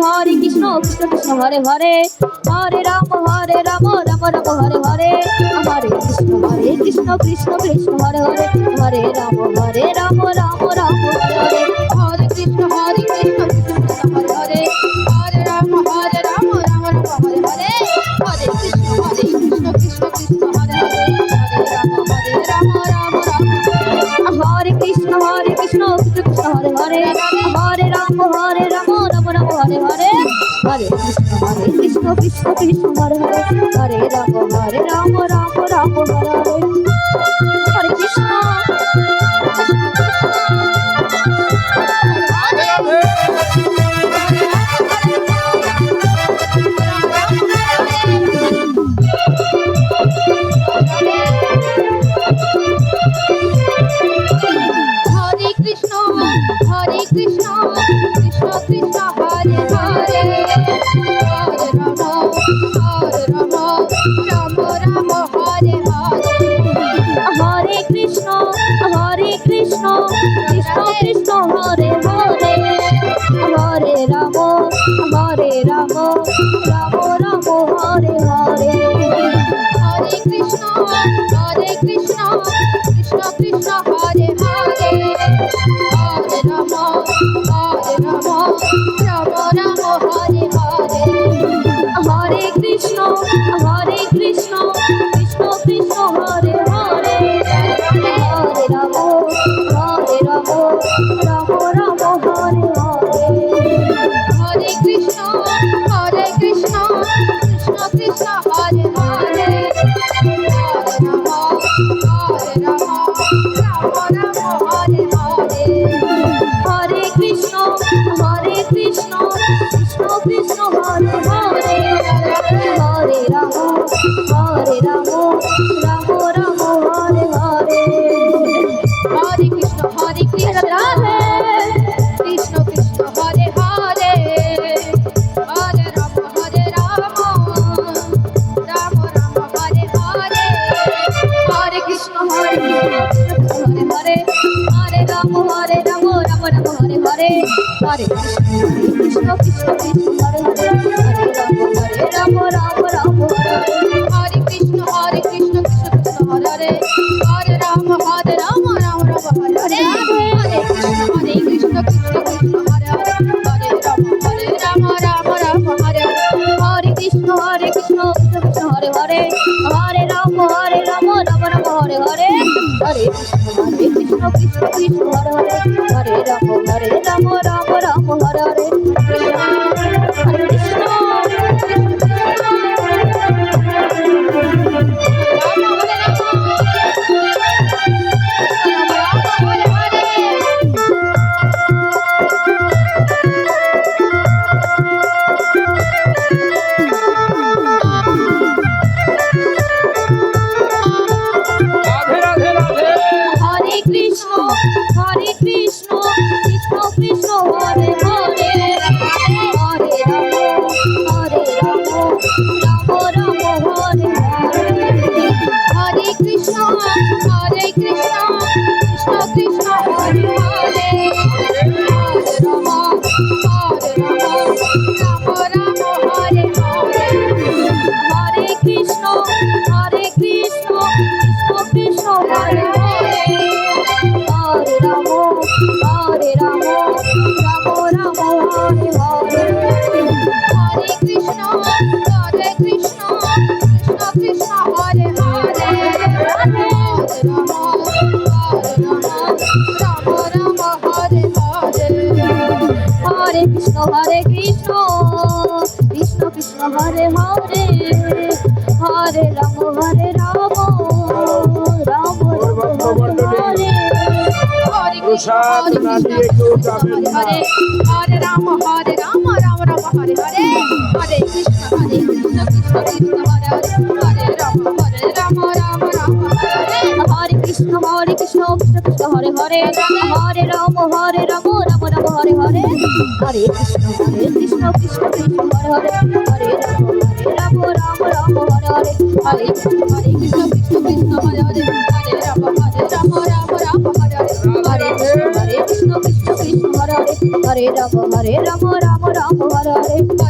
Hare Krishna Krishna Krishna Hare Hare Hare Ram Ram Ram Hare Hare Hare Krishna Krishna Krishna Hare Hare Hare Ram Ram Ram Hare Hare Hare Krishna Krishna Krishna Hare Hare Hare Ram Ram Ram Hare Hare Hare Krishna Krishna Krishna Hare Hare Hare Ram Ram Ram Hare Krishna Krishna Krishna Hare Hare Hare Ram Ram Ram Hare Hare Hare Krishna Krishna Krishna Hare Hare Hare Ram Ram Ram Hare Hare Hare Krishna Krishna Krishna Hare Hare Hare Ram Ram Ram Hare Hare Hare Krishna Krishna Krishna Hare Hare Hare Ram Ram Ram Hare Hare Hare Krishna Krishna Krishna Hare Hare Hare Ram Ram Ram Hare Hare Hare Krishna Krishna Krishna Hare Hare Hare Ram Ram Hare Hare Hare Krishna Krishna Krishna Hare Hare Hare Ram Ram Ram Hare Hare Hare Krishna Radhe Krishna Krishna Hare Hare Hare Ram Ram Ram Hare Hare Hare Krishna Hare Hare Hare Ram Ram Ram Hare Hare Hare Krishna Krishna Krishna Hare Hare Hare Ram Ram Ram Hare Hare Krishna Krishna Krishna Hare Hare Hare Ram Ram Ram Hare Hare Hare Krishna Krishna Krishna Hare Hare Hare Ram Ram Ram Hare Hare Krishna Krishna Krishna Hare Hare Hare Ram Ram Ram Hare Hare Hare Krishna Krishna Krishna Hare Hare Hare Ram Ram Ram Hare Hare Hare Krishna Hare Krishna, Krishna Krishna Hare Hare, Hare Rama, Hare Rama, Rama Rama Hare Hare Krishna, Hare Krishna, Hare Hare Rama, Hare Rama, Rama Rama Hare Hare Hare Krishna, Krishna Krishna Hare Hare, Hare Rama, Hare Rama, Rama Rama Hare Hare Krishna, Krishna Krishna Hare Hare, Hare Rama, Hare Rama, Rama Rama Hare Hare Hare Krishna, Krishna Krishna Hare Hare, Hare Rama, Rama Rama Hare Hare Hare Krishna, Krishna Krishna Hare Hare, Hare Rama, Rama Rama Hare Hare Hare Krishna, Krishna Krishna Hare Hare, Hare Rama, Rama Rama Hare Hare